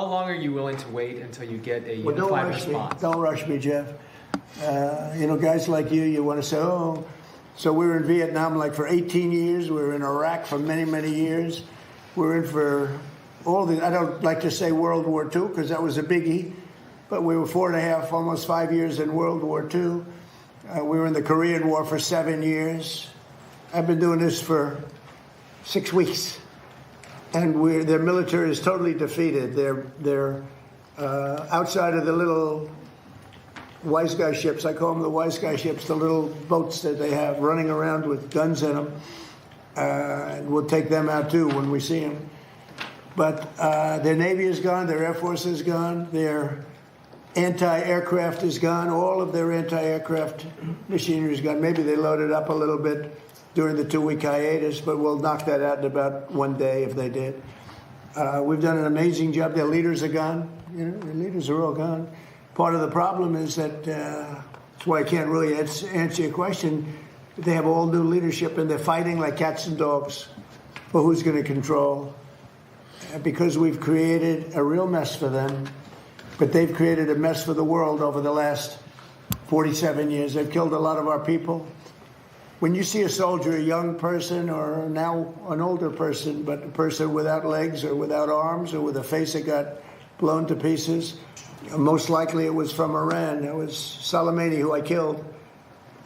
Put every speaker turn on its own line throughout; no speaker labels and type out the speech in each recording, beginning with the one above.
How long are you willing to wait until you get a
Well,
unified
don't rush
response?
me. Don't rush me, Jeff. Guys like you want to say, oh. So we were in Vietnam like for 18 years. We were in Iraq for many, many years. We're in for all the, I don't like to say World War II because that was a biggie, but we were 4.5, almost 5 years in World War II. We were in the Korean War for 7 years. I've been doing this for 6 weeks. And their military is totally defeated. They're outside of the little wise guy ships. I call them the wise guy ships, the little boats that they have running around with guns in them. And we'll take them out too when we see them. But their Navy is gone, their Air Force is gone, their anti-aircraft is gone, all of their anti-aircraft machinery is gone. Maybe they loaded up a little bit during the 2-week hiatus, but we'll knock that out in about 1 day if they did. We've done an amazing job. Their leaders are gone. Their leaders are all gone. Part of the problem is that, that's why I can't really answer your question, they have all new leadership and they're fighting like cats and dogs for who's going to control. Because we've created a real mess for them, but they've created a mess for the world over the last 47 years. They've killed a lot of our people. When you see a soldier, a young person, or now an older person, but a person without legs or without arms or with a face that got blown to pieces, most likely it was from Iran. It was Soleimani who I killed.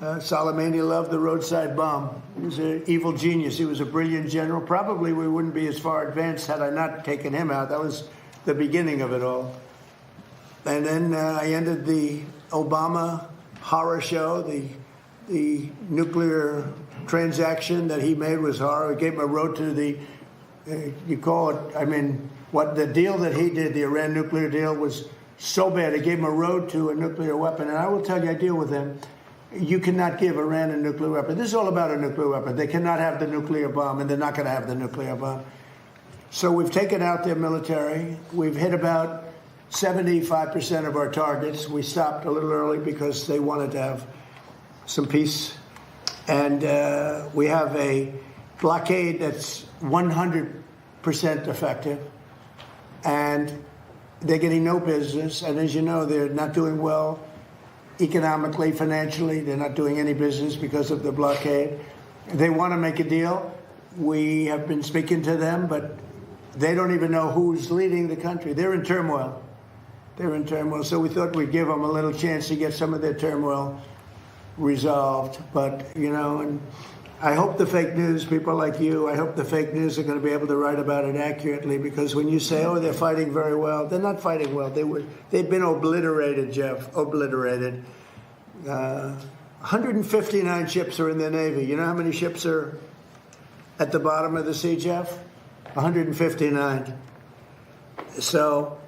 Soleimani loved the roadside bomb. He was an evil genius. He was a brilliant general. Probably we wouldn't be as far advanced had I not taken him out. That was the beginning of it all. And then I ended the Obama horror show. The nuclear transaction that he made was horror. It gave him a road to the, you call it, what the deal that he did, the Iran nuclear deal, was so bad. It gave him a road to a nuclear weapon. And I will tell you, I deal with them. You cannot give Iran a nuclear weapon. This is all about a nuclear weapon. They cannot have the nuclear bomb, and they're not going to have the nuclear bomb. So we've taken out their military. We've hit about 75% of our targets. We stopped a little early because they wanted to have some peace. And we have a blockade that's 100% effective. And they're getting no business. And as you know, they're not doing well economically, financially. They're not doing any business because of the blockade. They want to make a deal. We have been speaking to them, but they don't even know who's leading the country. They're in turmoil. They're in turmoil. So we thought we'd give them a little chance to get some of their turmoil resolved. But, and I hope the fake news, people like you, I hope the fake news are going to be able to write about it accurately, because when you say, oh, they're fighting very well, they're not fighting well. They've been obliterated, Jeff, obliterated. 159 ships are in the Navy. You know how many ships are at the bottom of the sea, Jeff? 159. So,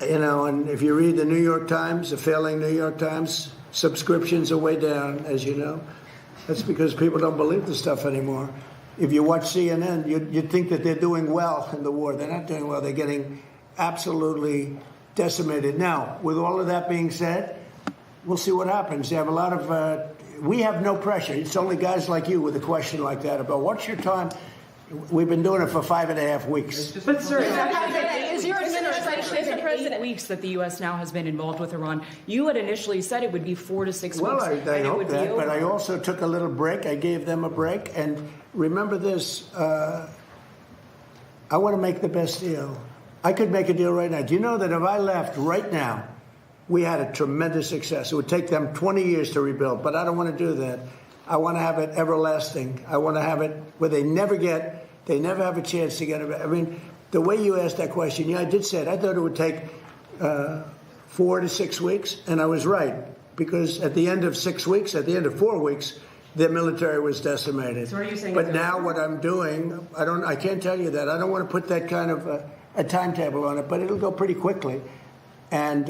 and if you read the New York Times, the failing New York Times, subscriptions are way down, as you know. That's because people don't believe the stuff anymore. If you watch CNN, you'd think that they're doing well in the war. They're not doing well. They're getting absolutely decimated. Now, with all of that being said, we'll see what happens. They have a lot of, we have no pressure. It's only guys like you with a question like that about what's your time. We've been doing it for 5.5 weeks.
But sir,
is your administration
Mr. President, 8 weeks that the U.S. now has been involved with Iran. You had initially said it would be 4 to 6 weeks.
Well, I hope that, but I
over.
also took a little break. I gave them a break. And remember this, I want to make the best deal. I could make a deal right now. Do you know that if I left right now, we had a tremendous success. It would take them 20 years to rebuild, but I don't want to do that. I want to have it everlasting. I want to have it where they never have a chance to get it. The way you asked that question, I did say it. I thought it would take 4 to 6 weeks, and I was right, because at the end of 6 weeks, at the end of 4 weeks, their military was decimated.
So are you saying?
But now what I'm doing, I can't tell you that. I don't want to put that kind of a timetable on it, but it'll go pretty quickly, and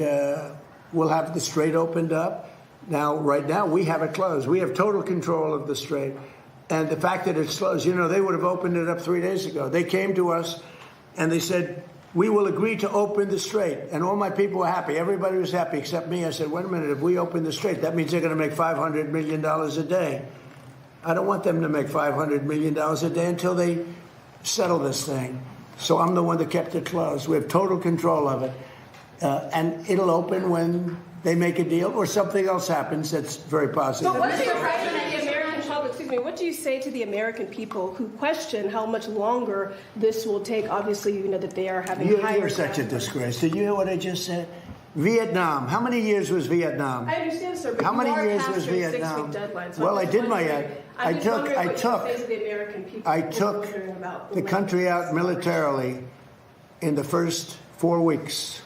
we'll have the strait opened up. Now, right now, we have it closed. We have total control of the strait. And the fact that it's closed, they would have opened it up 3 days ago. They came to us and they said, we will agree to open the strait. And all my people were happy. Everybody was happy except me. I said, wait a minute, if we open the strait, that means they're going to make $500 million a day. I don't want them to make $500 million a day until they settle this thing. So I'm the one that kept it closed. We have total control of it. And it'll open when they make a deal or something else happens that's very positive.
So what's your impression of the American public? Excuse me. What do you say to the American people who question how much longer this will take? Obviously, you know that they are having higher.
You're such a disgrace. Did you hear what I just said? Vietnam. How many years was Vietnam?
I understand, sir. But
How many years
past
was
your
Vietnam?
6-week deadline, so
Well, I
I'm
did
just
my.
wondering- I'm just wondering what you say to the American people.
I
who are
took
wondering about
the country out militarily in the first 4 weeks.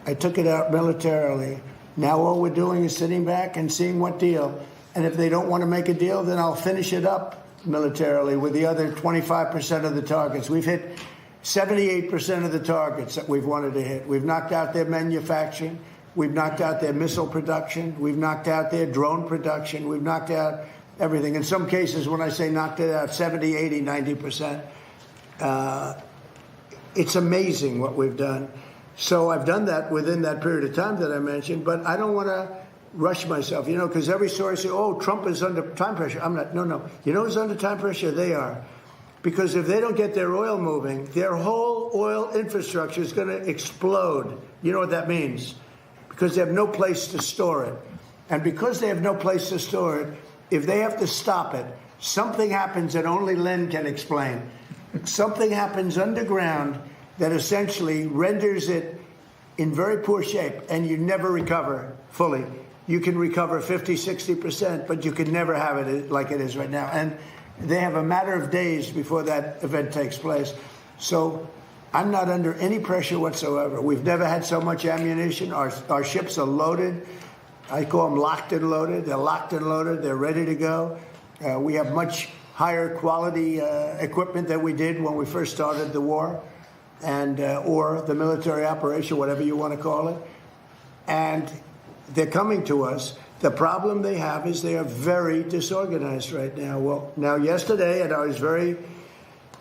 I took it out militarily. Now all we're doing is sitting back and seeing what deal. And if they don't want to make a deal, then I'll finish it up militarily with the other 25% of the targets. We've hit 78% of the targets that we've wanted to hit. We've knocked out their manufacturing. We've knocked out their missile production. We've knocked out their drone production. We've knocked out everything. In some cases, when I say knocked it out, 70, 80, 90%. It's amazing what we've done. So I've done that within that period of time that I mentioned, but I don't want to rush myself, because every story says, oh, Trump is under time pressure. I'm not. No. You know who's under time pressure? They are. Because if they don't get their oil moving, their whole oil infrastructure is going to explode. You know what that means? Because they have no place to store it. And because they have no place to store it, if they have to stop it, something happens that only Lynn can explain. Something happens underground that essentially renders it in very poor shape, and you never recover fully. You can recover 50, 60%, but you can never have it like it is right now. And they have a matter of days before that event takes place. So I'm not under any pressure whatsoever. We've never had so much ammunition. Our ships are loaded. I call them locked and loaded. They're locked and loaded. They're ready to go. We have much higher quality equipment than we did when we first started the war, and or the military operation, whatever you want to call it. And they're coming to us. The problem they have is they are very disorganized right now. Well, now yesterday, and I was very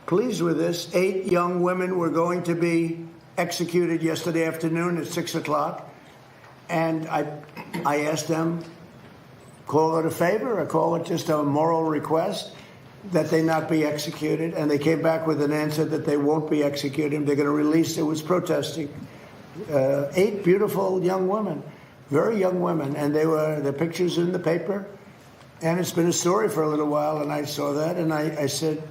pleased with this, 8 young women were going to be executed yesterday afternoon at 6 o'clock. And I asked them, call it a favor or call it just a moral request that they not be executed. And they came back with an answer that they won't be executed. They're going to release, it was protesting. 8 beautiful young women, very young women. And their pictures in the paper. And it's been a story for a little while. And I saw that and I said,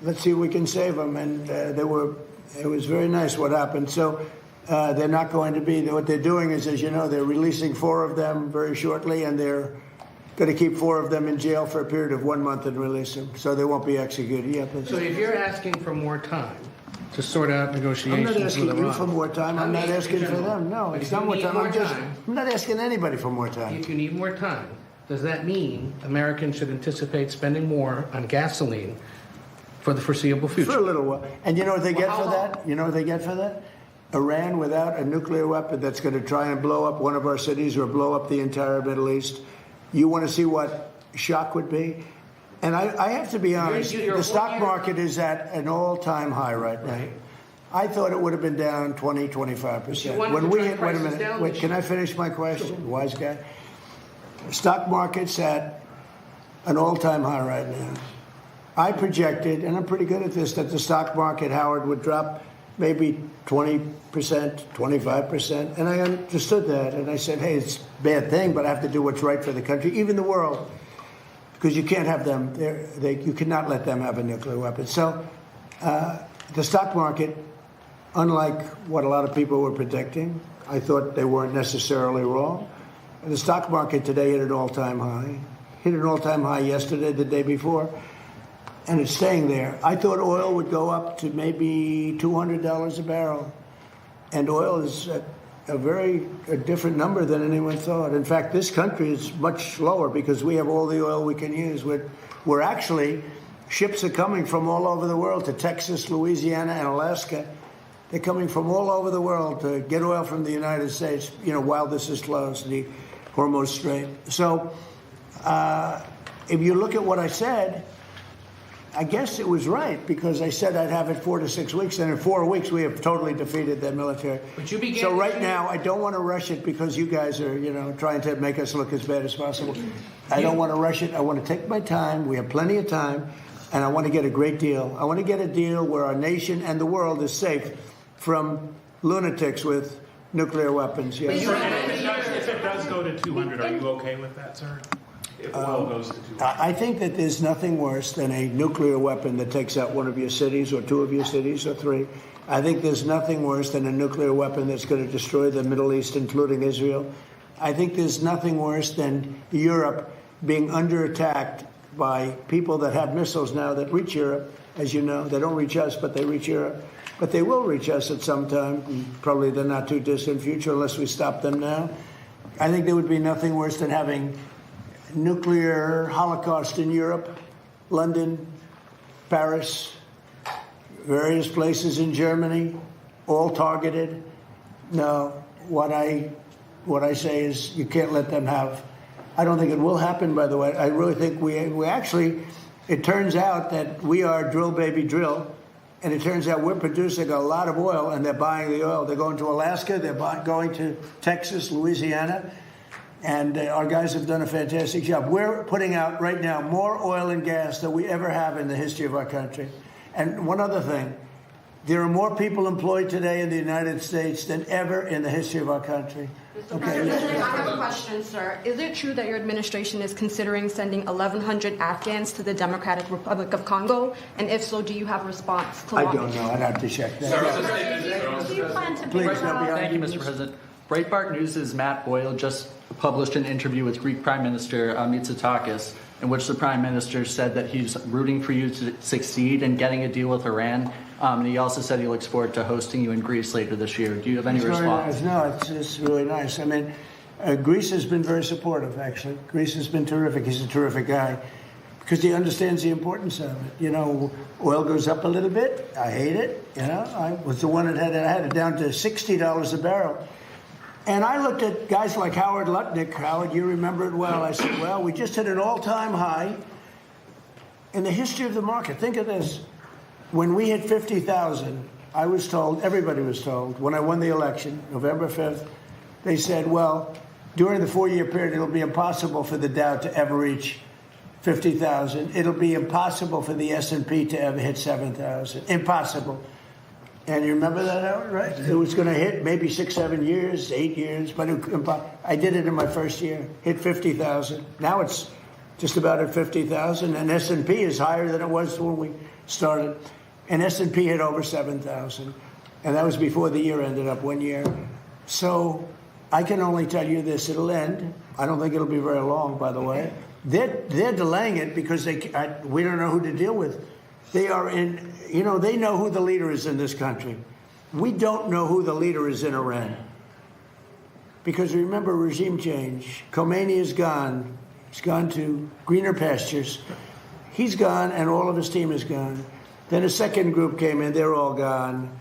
let's see if we can save them. And it was very nice what happened. So they're not going to be, what they're doing is, as you know, they're releasing 4 of them very shortly, and they're going to keep 4 of them in jail for a period of 1 month and release them. So they won't be executed yet.
So if you're asking for more time to sort out negotiations
I'm not asking
with
you
Iran,
for more time. I'm not asking for them. No,
But
it's
if
not
you
more
need
time.
more
I'm not asking anybody for more time.
if you need more time, does that mean Americans should anticipate spending more on gasoline for the foreseeable future?
For a little while. And you know what they get
how
for that? You know what they get for that? Iran without a nuclear weapon that's going to try and blow up one of our cities or blow up the entire Middle East. You want to see what shock would be? And I have to be honest, the stock market is at an all-time high right now.
Right.
I thought it would have been down 20, 25%.
wanted
When
to
we
drive
hit, wait a
prices
minute,
down
wait,
this
can
year.
I finish my question? Wise guy. Stock market's at an all-time high right now. I projected, and I'm pretty good at this, that the stock market, Howard, would drop maybe 20%, 25%. And I understood that. And I said, hey, it's a bad thing, but I have to do what's right for the country, even the world. Because you can't have them, you cannot let them have a nuclear weapon. So the stock market, unlike what a lot of people were predicting, I thought they weren't necessarily wrong. The stock market today hit an all-time high. Hit an all-time high yesterday, the day before. And it's staying there. I thought oil would go up to maybe $200 a barrel. And oil is at a different number than anyone thought. In fact, this country is much lower because we have all the oil we can use. We're actually, ships are coming from all over the world to Texas, Louisiana, and Alaska. They're coming from all over the world to get oil from the United States, while this is closed, the Hormuz Strait. So if you look at what I said, I guess it was right because I said I'd have it 4 to 6 weeks, and in 4 weeks we have totally defeated that military.
But you began
so
to
right
say-
now I don't want to rush it because you guys are, trying to make us look as bad as possible. I don't want to rush it. I want to take my time. We have plenty of time. and I want to get a great deal. I want to get a deal where our nation and the world is safe from lunatics with nuclear weapons. Yes.
If it does go to 200, are you okay with that, sir? If oil goes to 200?
I think that there's nothing worse than a nuclear weapon that takes out one of your cities or two of your cities or three. I think there's nothing worse than a nuclear weapon that's going to destroy the Middle East, including Israel. I think there's nothing worse than Europe being under attack by people that have missiles now that reach Europe. As you know, they don't reach us, but they reach Europe. But they will reach us at some time, probably the not too distant future, unless we stop them now. I think there would be nothing worse than having nuclear holocaust in Europe, London, Paris, various places in Germany, all targeted. No, what I say is you can't let them have. I don't think it will happen, by the way. I really think we actually, it turns out that we are drill, baby, drill. And it turns out we're producing a lot of oil, and they're buying the oil. They're going to Alaska. They're going to Texas, Louisiana. And our guys have done a fantastic job. We're putting out right now more oil and gas than we ever have in the history of our country. And one other thing, there are more people employed today in the United States than ever in the history of our country.
Mr. President, I have a question, sir. Is it true that your administration is considering sending 1,100 Afghans to the Democratic Republic of Congo? And if so, do you have a response to launch?
I don't know. I'd have to check that.
Do you plan to
Please,
bring
no,
Thank you, Mr. President. Breitbart News' Matt Boyle just published an interview with Greek Prime Minister Mitsotakis, in which the Prime Minister said that he's rooting for you to succeed in getting a deal with Iran. And he also said he looks forward to hosting you in Greece later this year. Do you have any response?
No, it's really nice. I mean, Greece has been very supportive, actually. Greece has been terrific. He's a terrific guy because he understands the importance of it. You know, oil goes up a little bit. I hate it. You know, I was the one that had it down to $60 a barrel. And I looked at guys like Howard Lutnick. Howard, you remember it well. I said, well, we just hit an all-time high in the history of the market. Think of this. When we hit 50,000, I was told, everybody was told, when I won the election, November 5th, they said, well, during the 4-year period, it'll be impossible for the Dow to ever reach 50,000. It'll be impossible for the S&P to ever hit 7,000. Impossible. And you remember that, Howard, right? It was going to hit maybe 6, 7 years, 8 years, but I did it in my first year, hit 50,000. Now it's just about at 50,000, and S&P is higher than it was when we started. And S&P hit over 7,000, and that was before the year ended up 1 year. So I can only tell you this, it'll end. I don't think it'll be very long, by the way. They're delaying it because we don't know who to deal with. They are in, you know, they know who the leader is in this country. We don't know who the leader is in Iran. Because remember, regime change. Khomeini is gone. He's gone to greener pastures. He's gone, and all of his team is gone. Then a second group came in. They're all gone.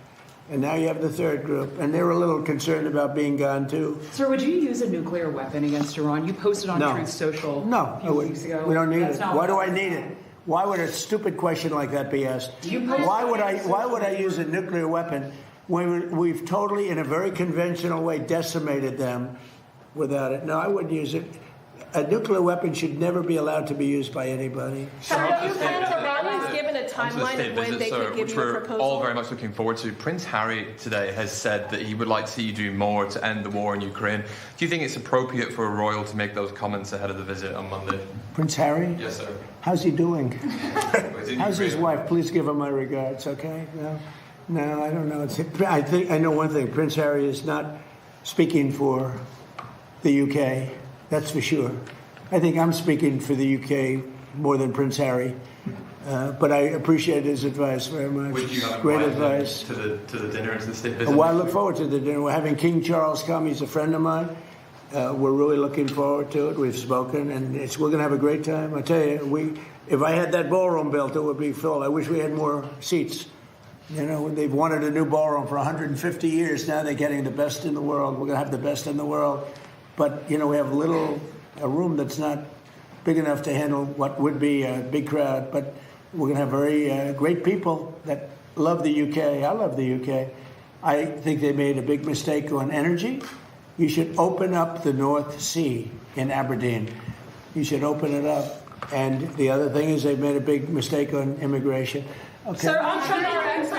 And now you have the third group, and they're a little concerned about being gone, too.
Sir, would you use a nuclear weapon against Iran? You posted on Truth Social a few weeks ago.
We don't need
That's
it.
not
Why do I need it? Why would a stupid question like that be asked? Why would I use a nuclear weapon when we've totally, in a very conventional way, decimated them without it? No, I wouldn't use it. A nuclear weapon should never be allowed to be used by anybody.
So do you plan to run? Is given a timeline of when they could give you a proposal?
Which we're all very much looking forward to. Prince Harry today has said that he would like to see you do more to end the war in Ukraine. Do you think it's appropriate for a royal to make those comments ahead of the visit on Monday?
Prince Harry?
Yes, sir.
How's he doing? How's his
Ukraine.
wife? Please give him my regards, okay? No, I don't know. I know one thing. Prince Harry is not speaking for the UK. That's for sure. I think I'm speaking for the UK more than Prince Harry. But I appreciate his advice very much.
Would you have
Great
invited
advice.
to the dinner and to the state visit?
Well, I look forward to the dinner. We're having King Charles come. He's a friend of mine. We're really looking forward to it. We've spoken, and we're going to have a great time. I tell you, if I had that ballroom built, it would be filled. I wish we had more seats. You know, they've wanted a new ballroom for 150 years. Now they're getting the best in the world. We're going to have the best in the world. But, you know, we have a room that's not big enough to handle what would be a big crowd. But we're going to have very great people that love the UK. I love the UK. I think they made a big mistake on energy. You should open up the North Sea in Aberdeen. You should open it up. And the other thing is they've made a big mistake on immigration. Okay.
Sir, on Trump RX,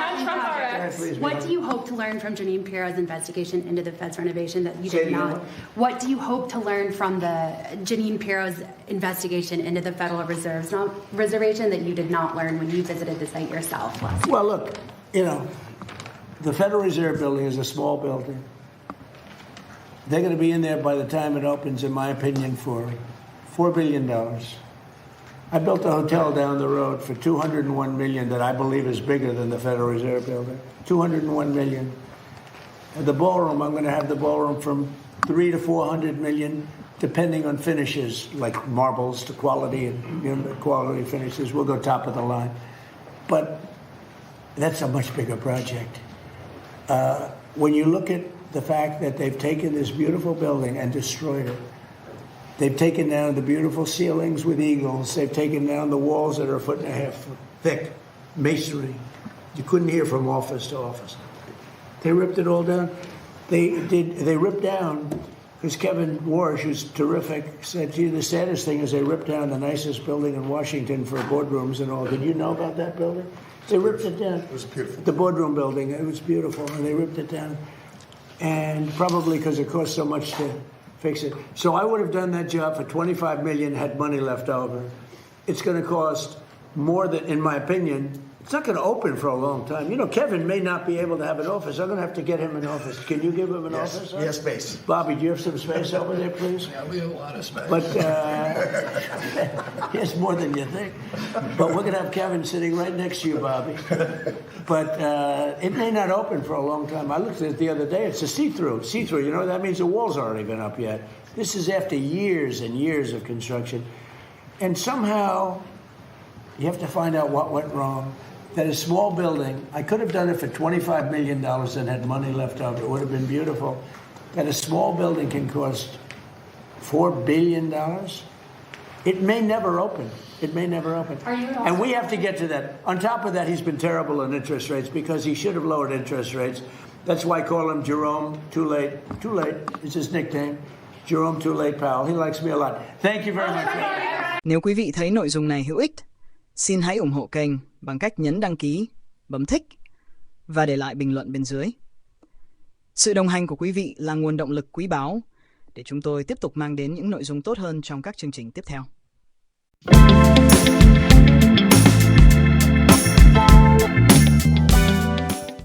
Please,
What do you hope to learn from Jeanine Pirro's investigation into the Fed's renovation that you
Say
did
it again.
not? What do you hope to learn from the Jeanine Pirro's investigation into the Federal Reservation that you did not learn when you visited the site yourself last year?
Well, look, you know, the Federal Reserve building is a small building. They're going to be in there by the time it opens, in my opinion, for $4 billion. I built a hotel down the road for $201 million that I believe is bigger than the Federal Reserve building. $201 million. And the ballroom, I'm going to have the ballroom from $300 to $400 million, depending on finishes, like marbles to quality and quality finishes. We'll go top of the line. But that's a much bigger project. When you look at the fact that they've taken this beautiful building and destroyed it, they've taken down the beautiful ceilings with eagles. They've taken down the walls that are 1.5 feet thick, masonry. You couldn't hear from office to office. They ripped it all down. They ripped down, because Kevin Warsh, who's terrific, said, gee, the saddest thing is they ripped down the nicest building in Washington for boardrooms and all. Did you know about that building? They ripped it down. It was beautiful. The boardroom building, it was beautiful, and they ripped it down. And probably because it cost so much to fix it. So I would have done that job for $25 million, had money left over. It's going to cost more than, in my opinion, it's not going to open for a long time. You know, Kevin may not be able to have an office. I'm going to have to get him an office. Can you give him an office?
He has space.
Bobby, do you have some space over there, please?
Yeah, we have a lot of space.
But he has more than you think. But we're going to have Kevin sitting right next to you, Bobby. But it may not open for a long time. I looked at it the other day. It's a see-through. See-through, you know, that means the walls aren't even up yet. This is after years and years of construction. And somehow you have to find out what went wrong. That a small building, I could have done it for $25 million and had money left over. It would have been beautiful. That a small building can cost $4 billion. It may never open. It may never open. And we have to get to that. On top of that, he's been terrible on interest rates because he should have lowered interest rates. That's why I call him Jerome Too Late. Too Late is his nickname. Jerome Too Late Powell. He likes me a lot. Thank you very much.
Nếu quý vị thấy nội dung này hữu ích, xin hãy ủng hộ kênh bằng cách nhấn đăng ký, bấm thích và để lại bình luận bên dưới. Sự đồng hành của quý vị là nguồn động lực quý báu để chúng tôi tiếp tục mang đến những nội dung tốt hơn trong các chương trình tiếp theo.